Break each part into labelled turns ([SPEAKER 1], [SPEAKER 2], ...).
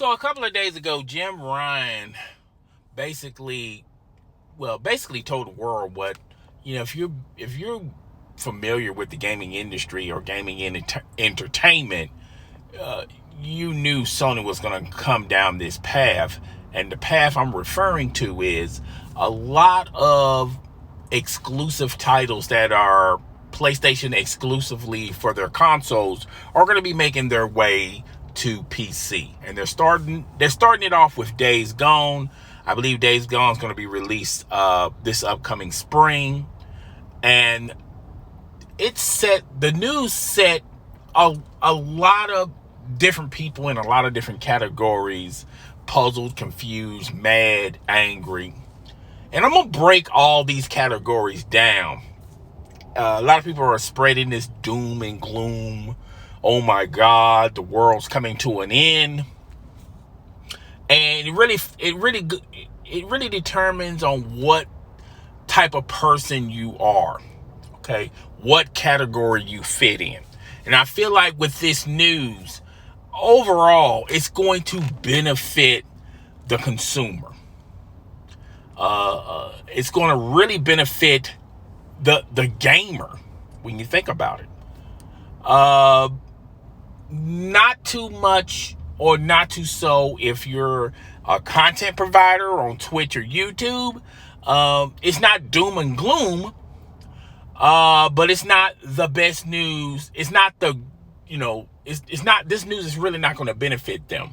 [SPEAKER 1] So a couple of days ago, Jim Ryan basically, told the world what, if you're familiar with the gaming industry or gaming entertainment, uh, you knew Sony was going to come down this path, and the path I'm referring to is a lot of exclusive titles that are PlayStation exclusively for their consoles are going to be making their way to PC, and they're starting it off with Days Gone. I believe Days Gone is going to be released this upcoming spring, and the news set a lot of different people in a lot of different categories: puzzled, confused, mad, angry. And I'm going to break all these categories down. A lot of people are spreading this doom and gloom. Oh my God, the world's coming to an end. And it really determines on what type of person you are. Okay, what category you fit in. And I feel like with this news, overall, it's going to benefit the consumer. It's going to really benefit the gamer when you think about it. Not too much or not too so if you're a content provider on Twitch or YouTube. It's not doom and gloom, but it's not the best news. It's not it's not, this news is really not going to benefit them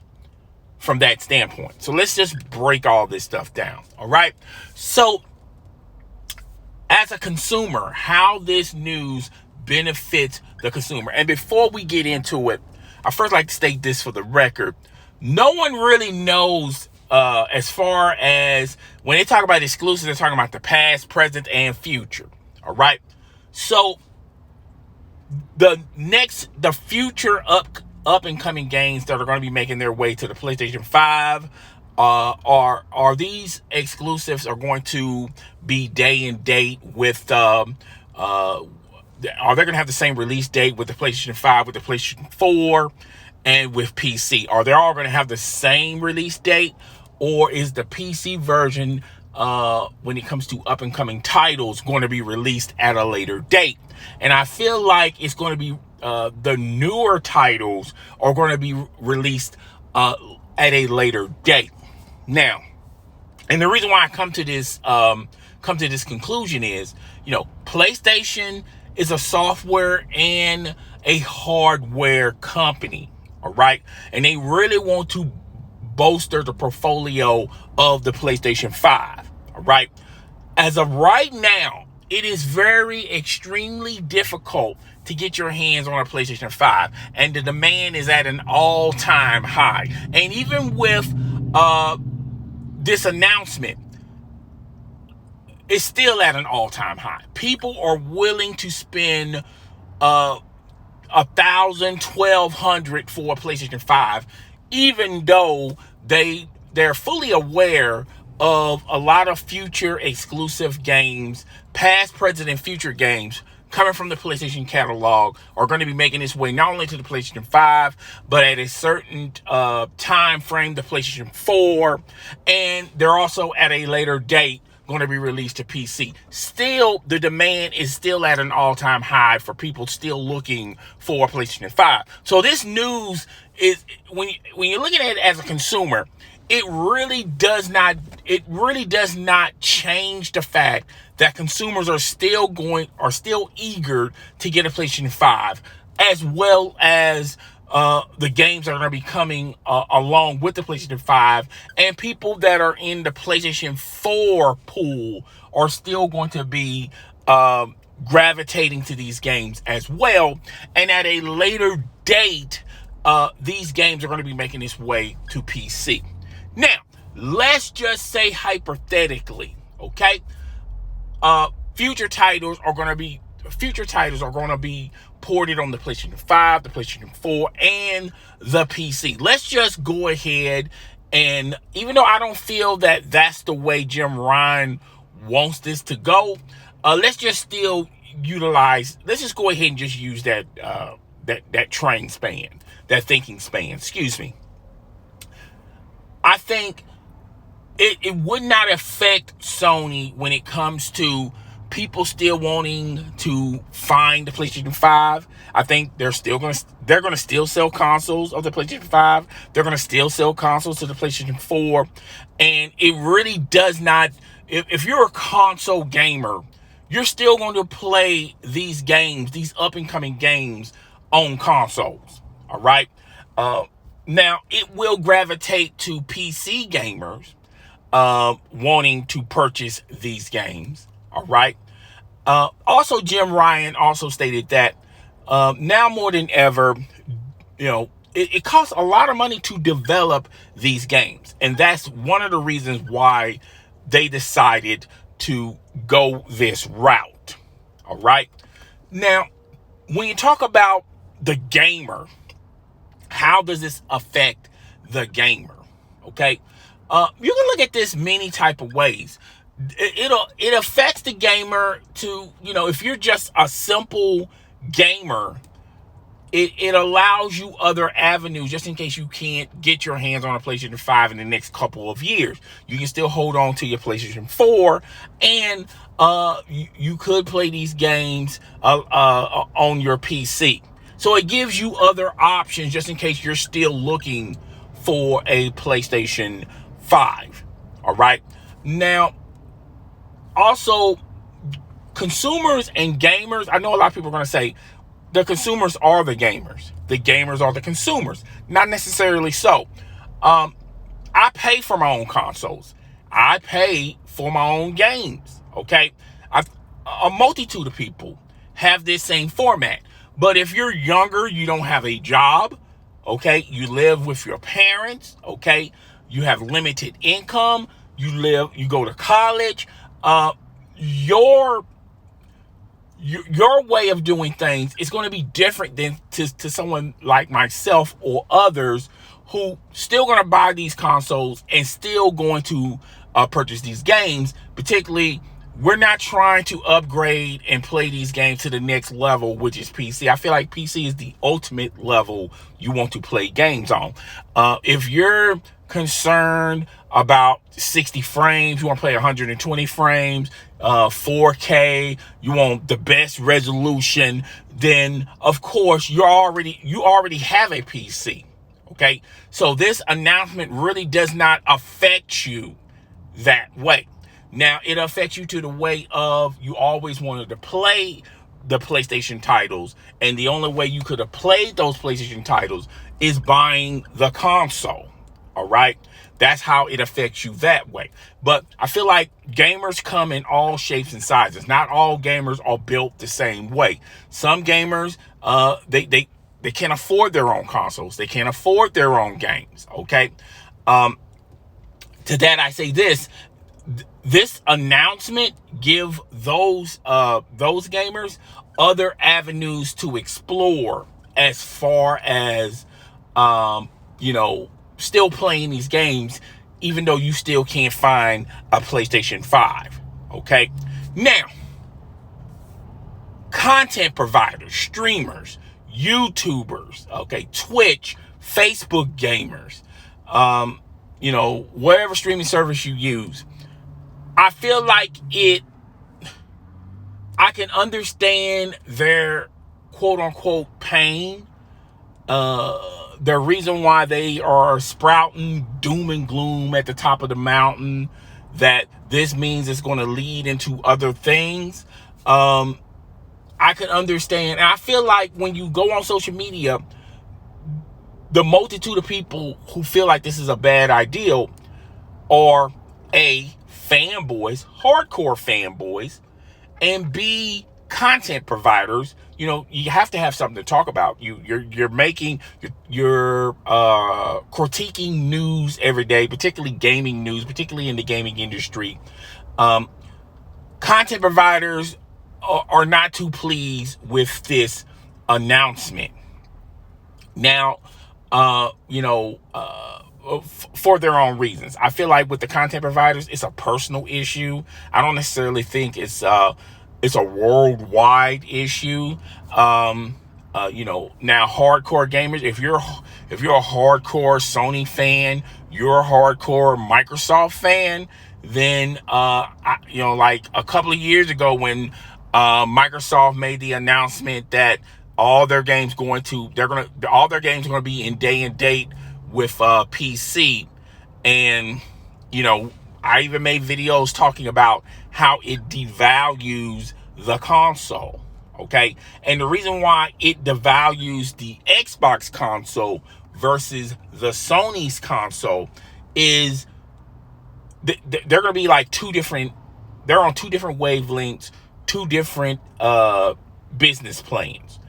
[SPEAKER 1] from that standpoint. So let's just break all this stuff down. All right. So as a consumer, how this news benefits the consumer. And before we get into it, I first like to state this for the record. No one really knows, as far as when they talk about exclusives, they're talking about the past, present, and future. All right. So the future up and coming games that are going to be making their way to the PlayStation 5 are these exclusives are going to be day and date with are they going to have the same release date with the PlayStation 5, with the PlayStation 4, and with PC? Are they all going to have the same release date, or is the PC version, when it comes to up and coming titles, going to be released at a later date? And I feel like it's going to be the newer titles are going to be released at a later date. Now, and the reason why I come to this conclusion is, PlayStation is a software and a hardware company, all right? And they really want to bolster the portfolio of the PlayStation 5, all right? As of right now, it is extremely difficult to get your hands on a PlayStation 5, and the demand is at an all-time high. And even with this announcement, it's still at an all-time high. People are willing to spend $1,000, $1,200 for a PlayStation 5, even though they're fully aware of a lot of future exclusive games, past, present, and future games coming from the PlayStation catalog are going to be making its way not only to the PlayStation 5, but at a certain time frame, the PlayStation 4, and they're also at a later date going to be released to PC. Still, the demand is still at an all-time high for people still looking for a PlayStation 5. So this news is, when you're looking at it as a consumer, it really does not change the fact that consumers are still eager to get a PlayStation 5, as well as the games that are going to be coming along with the PlayStation 5, and people that are in the PlayStation 4 pool are still going to be gravitating to these games as well. And at a later date, these games are going to be making its way to PC. Now, let's just say hypothetically, okay, future titles are going to be ported on the PlayStation 5, the PlayStation 4, and the PC. Let's just go ahead, and even though I don't feel that that's the way Jim Ryan wants this to go, let's just go ahead and just use that train span, that thinking span, excuse me. think it would not affect Sony when it comes to people still wanting to find the PlayStation 5. I think they're going to still sell consoles of the PlayStation 5. They're going to still sell consoles to the PlayStation 4. And it really does not, if you're a console gamer, you're still going to play these games, these up and coming games on consoles. All right. Now it will gravitate to PC gamers wanting to purchase these games. All right. Also, Jim Ryan also stated that now more than ever, it costs a lot of money to develop these games. And that's one of the reasons why they decided to go this route. All right. Now, when you talk about the gamer, how does this affect the gamer? Okay. You can look at this many type of ways. It affects the gamer to, if you're just a simple gamer, it allows you other avenues just in case you can't get your hands on a PlayStation 5 in the next couple of years. You can still hold on to your PlayStation 4 and you could play these games on your PC. So it gives you other options just in case you're still looking for a PlayStation 5. All right. Now, also, consumers and gamers, I know a lot of people are going to say the consumers are the gamers. The gamers are the consumers. Not necessarily so. I pay for my own consoles. I pay for my own games. Okay. A multitude of people have this same format. But if you're younger, you don't have a job. Okay. You live with your parents. Okay. You have limited income. You go to college. Your way of doing things is going to be different than to someone like myself or others who still going to buy these consoles and still going to purchase these games. Particularly, we're not trying to upgrade and play these games to the next level, which is PC. I feel like PC is the ultimate level you want to play games on. If you're concerned about 60 frames, you want to play 120 frames, 4K, you want the best resolution, then of course you already have a PC. Okay, so this announcement really does not affect you that way. Now it affects you to the way of you always wanted to play the PlayStation titles, and the only way you could have played those PlayStation titles is buying the console. All right. That's how it affects you that way. But I feel like gamers come in all shapes and sizes. Not all gamers are built the same way. Some gamers, they can't afford their own consoles. They can't afford their own games. Okay. To that I say this announcement give those gamers other avenues to explore as far as still playing these games, even though you still can't find a PlayStation 5. Okay. Now, content providers, streamers, YouTubers, okay, Twitch, Facebook gamers, whatever streaming service you use, I feel like I can understand their quote unquote pain, the reason why they are sprouting doom and gloom at the top of the mountain, that this means it's going to lead into other things. I can understand. And I feel like when you go on social media, the multitude of people who feel like this is a bad idea are A, fanboys, hardcore fanboys, and B, content providers. You have to have something to talk about. You're critiquing news every day, particularly gaming news, particularly in the gaming industry. Content providers are not too pleased with this announcement. Now, for their own reasons. I feel like with the content providers, it's a personal issue. I don't necessarily think it's a worldwide issue. now hardcore gamers, if you're a hardcore Sony fan, you're a hardcore Microsoft fan, then like a couple of years ago when Microsoft made the announcement that all their games are going to be in day and date with PC, and I even made videos talking about how it devalues the console. Okay, and the reason why it devalues the Xbox console versus the Sony's console is they're going to be like they're on two different wavelengths, two different business planes.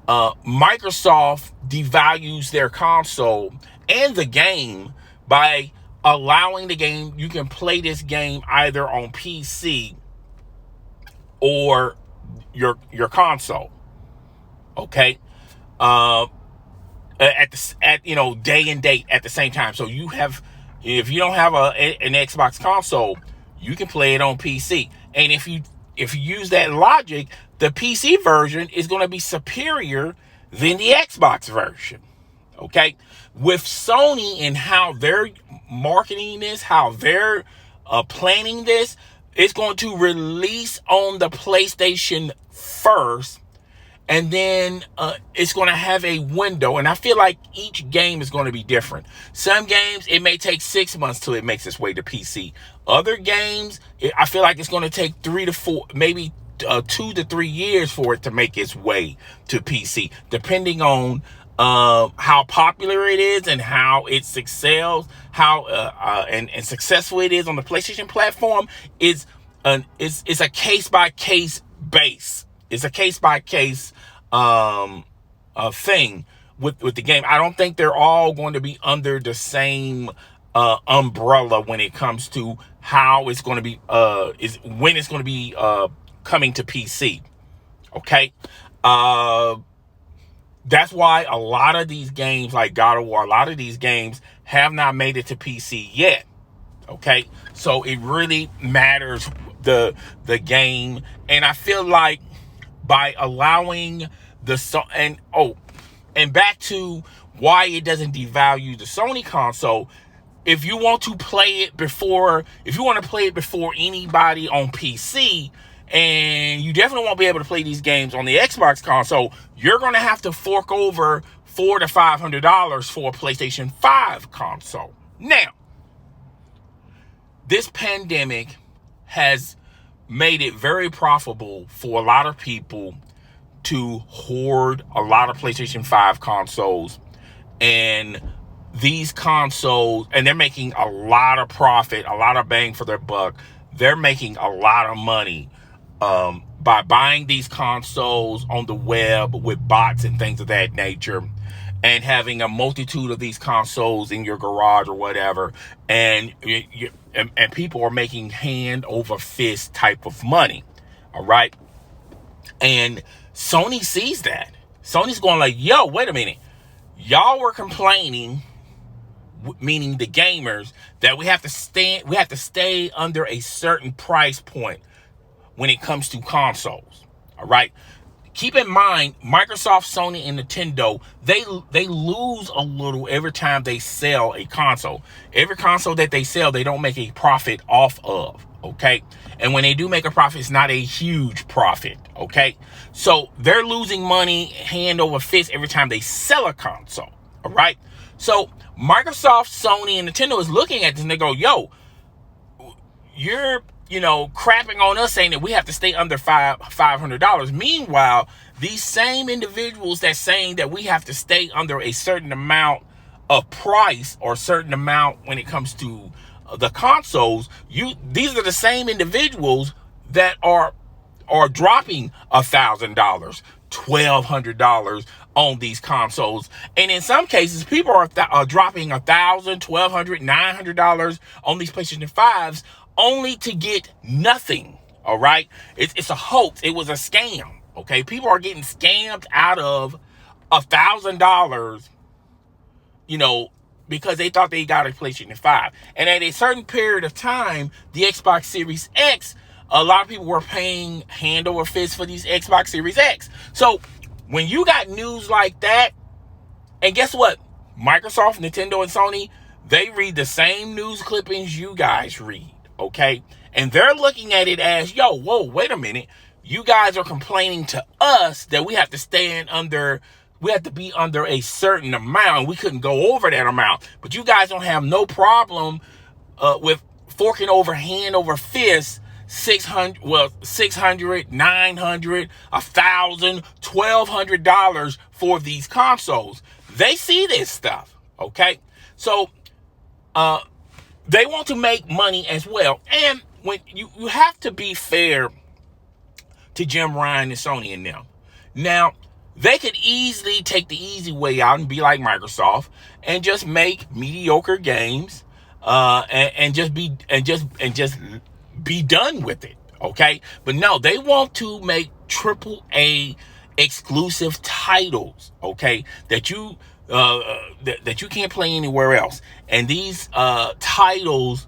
[SPEAKER 1] Microsoft devalues their console and the game by allowing the game, you can play this game either on PC or your console. Okay, at day and date at the same time. So if you don't have an Xbox console, you can play it on PC. And if you use that logic, the PC version is going to be superior than the Xbox version. Okay, with Sony and how they're marketing this, how they're planning this, it's going to release on the PlayStation first, and then it's going to have a window. And I feel like each game is going to be different. Some games, it may take 6 months till it makes its way to PC. Other games, I feel like it's going to take 3 to 4, maybe 2 to 3 years for it to make its way to PC, depending on how popular it is and how it excels, how and successful it is on the PlayStation platform. It's a case by case base. It's a case by case thing with the game. I don't think they're all going to be under the same umbrella when it comes to how it's going to be when it's going to be coming to PC. Okay. That's why a lot of these games like God of War, a lot of these games have not made it to PC yet. Okay, so it really matters the game, and I feel like by allowing and back to why it doesn't devalue the Sony console. If you want to play it before anybody on PC, and you definitely won't be able to play these games on the Xbox console, you're going to have to fork over $400 to $500 for a PlayStation 5 console. Now, this pandemic has made it very profitable for a lot of people to hoard a lot of PlayStation 5 consoles, and these consoles, and they're making a lot of profit, a lot of bang for their buck. They're making a lot of money by buying these consoles on the web with bots and things of that nature, and having a multitude of these consoles in your garage or whatever, and people are making hand over fist type of money. All right, and Sony sees that. Sony's going like, yo, wait a minute, y'all were complaining, meaning the gamers, that we have to stay under a certain price point when it comes to consoles. All right, keep in mind, Microsoft, Sony, and Nintendo, they lose a little every time they sell a console. Every console that they sell, they don't make a profit off of. Okay, and when they do make a profit, it's not a huge profit. Okay, so they're losing money hand over fist every time they sell a console. All right, so Microsoft, Sony, and Nintendo is looking at this and they go, yo, you're crapping on us, saying that we have to stay under $500. Meanwhile, these same individuals that's saying that we have to stay under a certain amount of price or certain amount when it comes to the consoles, these are the same individuals that are dropping $1,000, $1,200 on these consoles, and in some cases, people are dropping $1,000, $1,200, $900 on these PlayStation 5s, only to get nothing. All right, it's a hoax. It was a scam. Okay, people are getting scammed out of $1,000, because they thought they got a PlayStation 5. And at a certain period of time, the Xbox Series X, a lot of people were paying hand over fist for these Xbox Series X. So when you got news like that, and guess what? Microsoft, Nintendo, and Sony, they read the same news clippings you guys read, okay? And they're looking at it as, yo, whoa, wait a minute. You guys are complaining to us that we have to be under a certain amount. We couldn't go over that amount. But you guys don't have no problem with forking over hand over fist $600, $900, $1,000, $1,200 for these consoles. They see this stuff, okay? So they want to make money as well. And when you have to be fair to Jim Ryan and Sony and them. Now, they could easily take the easy way out and be like Microsoft and just make mediocre games and just be done with it, okay? But no, they want to make AAA exclusive titles, okay, that you can't play anywhere else. And these titles,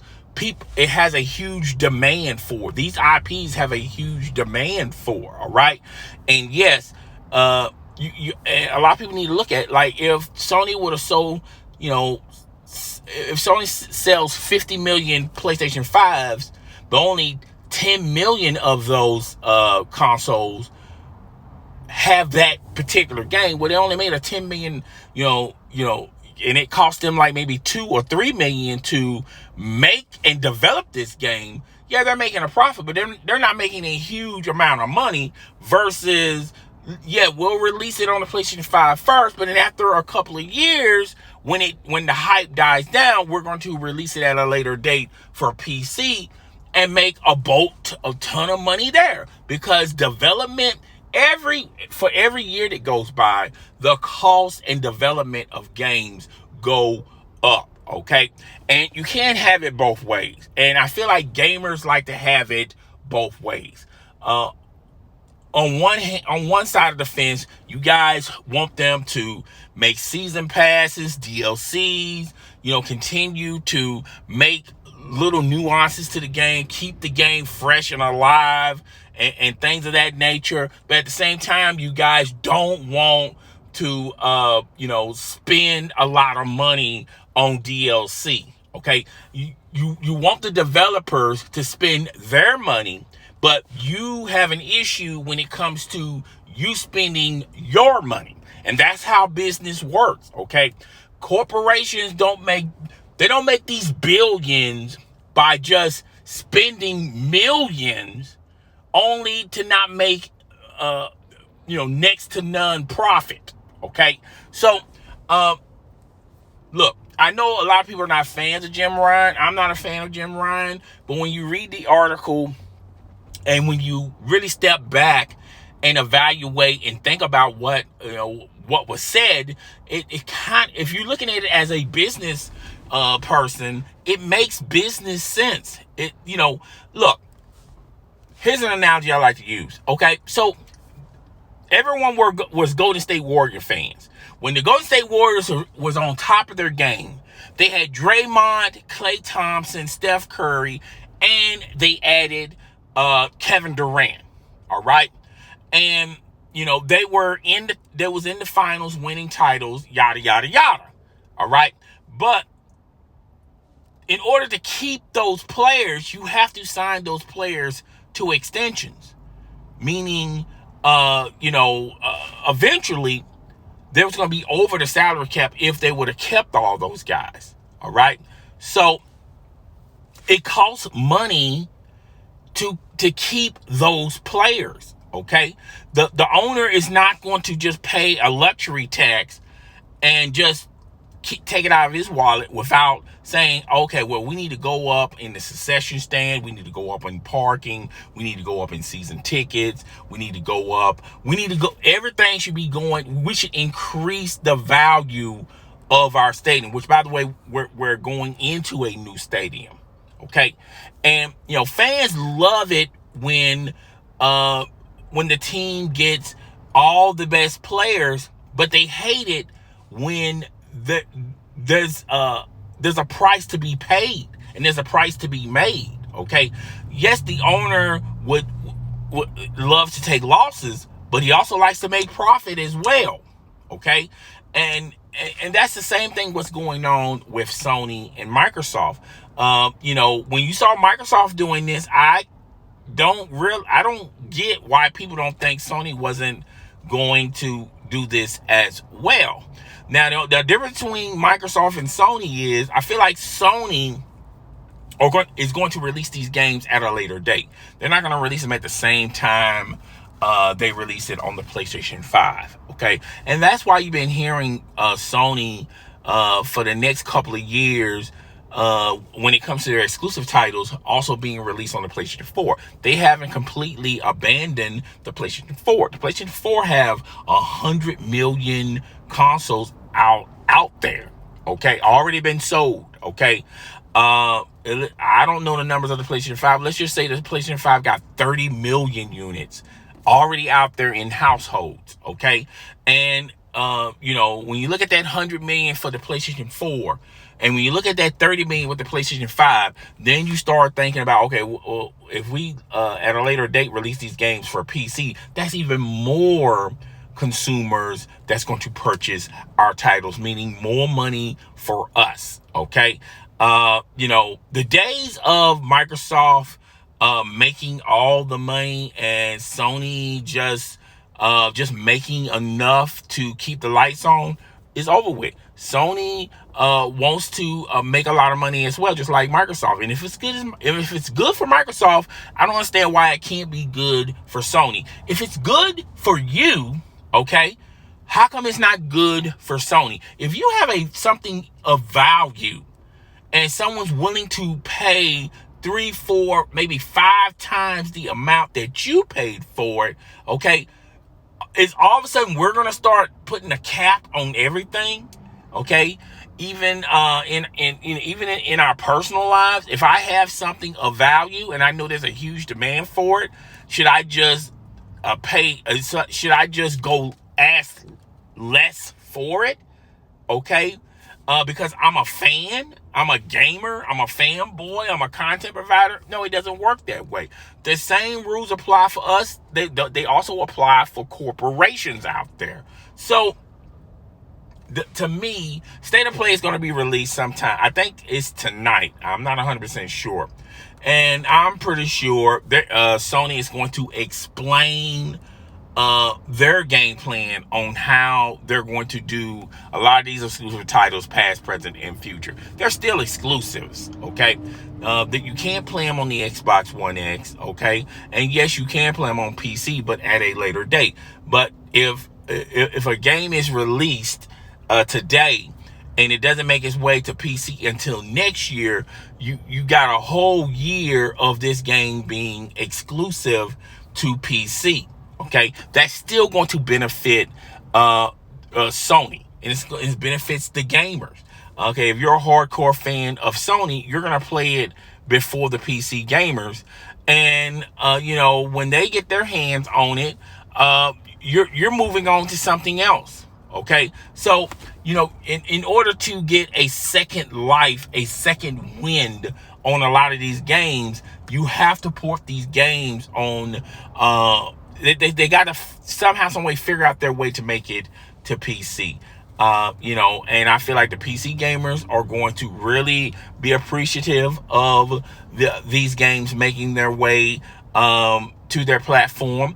[SPEAKER 1] it has a huge demand for. These IPs have a huge demand for, all right? And yes, and a lot of people need to look at, like, if Sony would have sold, if Sony sells 50 million PlayStation 5s, but only 10 million of those consoles have that particular game, well, they only made a 10 million, and it cost them like maybe 2 or 3 million to make and develop this game. Yeah, they're making a profit, but they're not making a huge amount of money versus, yeah, we'll release it on the PlayStation 5 first, but then after a couple of years, when the hype dies down, we're going to release it at a later date for PC and make a ton of money there, because development, for every year that goes by, the cost and development of games go up, okay? And you can't have it both ways. And I feel like gamers like to have it both ways. On one side of the fence, you guys want them to make season passes, DLCs, continue to make little nuances to the game, keep the game fresh and alive, and things of that nature. But at the same time, you guys don't want to, spend a lot of money on DLC, okay? You want the developers to spend their money, but you have an issue when it comes to you spending your money. And that's how business works, okay? Corporations don't make these billions by just spending millions only to not make, next to none profit, okay? So, look, I know a lot of people are not fans of Jim Ryan. I'm not a fan of Jim Ryan, but when you read the article and when you really step back and evaluate and think about what was said, if you're looking at it as a business person, it makes business sense. Look, here's an analogy I like to use, okay? So everyone was Golden State Warrior fans. When the Golden State Warriors was on top of their game, they had Draymond, Klay Thompson, Steph Curry, and they added Kevin Durant, all right? And, they was in the finals winning titles, yada, yada, yada, all right? But in order to keep those players, you have to sign those players to extensions, meaning, eventually there was going to be over the salary cap if they would have kept all those guys, all right? So it costs money to keep those players, okay? The owner is not going to just pay a luxury tax and just take it out of his wallet without saying, okay, well, we need to go up in the concession stand, we need to go up in parking, we need to go up in season tickets, everything should be going, we should increase the value of our stadium, which, by the way, we're going into a new stadium, okay? And, fans love it when the team gets all the best players, but they hate it when there's a price to be paid and there's a price to be made, okay? Yes, the owner would love to take losses, but he also likes to make profit as well. Okay, and that's the same thing what's going on with Sony and Microsoft. When you saw Microsoft doing this, I don't get why people don't think Sony wasn't going to do this as well. Now, the difference between Microsoft and Sony is I feel like Sony is going to release these games at a later date. They're not going to release them at the same time they release it on the PlayStation 5. Okay, and that's why you've been hearing Sony for the next couple of years when it comes to their exclusive titles also being released on the PlayStation 4. They haven't completely abandoned the PlayStation 4. The PlayStation 4 have 100 million consoles out there. Okay, already been sold. Okay, I don't know the numbers of the PlayStation 5. Let's just say the PlayStation 5 got 30 million units already out there in households. Okay, and when you look at that 100 million for the PlayStation 4, and when you look at that 30 million with the PlayStation 5, then you start thinking about, okay, well, if we at a later date release these games for PC, that's even more consumers that's going to purchase our titles, meaning more money for us. Okay, the days of Microsoft making all the money and Sony just making enough to keep the lights on is over with. Sony wants to make a lot of money as well, just like Microsoft. And if it's good for Microsoft, I don't understand why it can't be good for Sony. If it's good for you, okay, how come it's not good for Sony? If you have something of value and someone's willing to pay 3, 4, maybe 5 times the amount that you paid for it, okay, is all of a sudden we're going to start putting a cap on everything? Okay, even in our personal lives, if I have something of value and I know there's a huge demand for it, should I just pay? Should I just go ask less for it? Okay, because I'm a fan, I'm a gamer, I'm a fanboy, I'm a content provider. No, it doesn't work that way. The same rules apply for us. They also apply for corporations out there. So, to me, State of Play is going to be released sometime. I think it's tonight. I'm not 100% sure. And I'm pretty sure that Sony is going to explain their game plan on how they're going to do a lot of these exclusive titles, past, present, and future. They're still exclusives, okay? That you can't play them on the Xbox One X, okay? And yes, you can play them on PC, but at a later date. But if a game is released today and it doesn't make its way to PC until next year, you got a whole year of this game being exclusive to PC. Okay, that's still going to benefit Sony, and it benefits the gamers. Okay, if you're a hardcore fan of Sony, you're gonna play it before the PC gamers, and when they get their hands on it, you're moving on to something else. Okay, so in order to get a second life, a second wind on a lot of these games, you have to port these games on. They got to somehow, some way figure out their way to make it to PC. And I feel like the PC gamers are going to really be appreciative of these games making their way to their platform.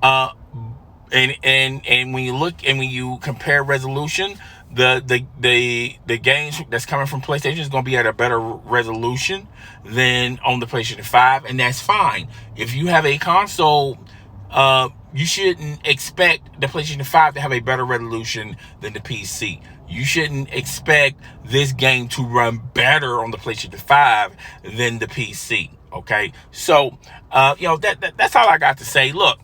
[SPEAKER 1] And when you look and when you compare resolution, the games that's coming from PlayStation is going to be at a better resolution than on the PlayStation 5, and that's fine. If you have a console, you shouldn't expect the PlayStation 5 to have a better resolution than the PC. You shouldn't expect this game to run better on the PlayStation 5 than the PC. Okay, so that's all I got to say. Look,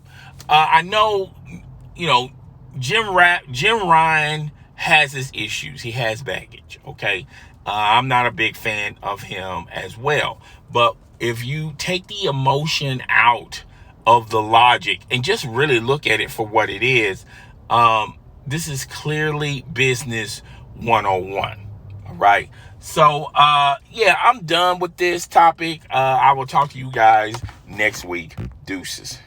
[SPEAKER 1] I know Jim Ryan has his issues. He has baggage. Okay, I'm not a big fan of him as well. But if you take the emotion out of the logic and just really look at it for what it is, this is clearly business 101. All right. So, I'm done with this topic. I will talk to you guys next week. Deuces.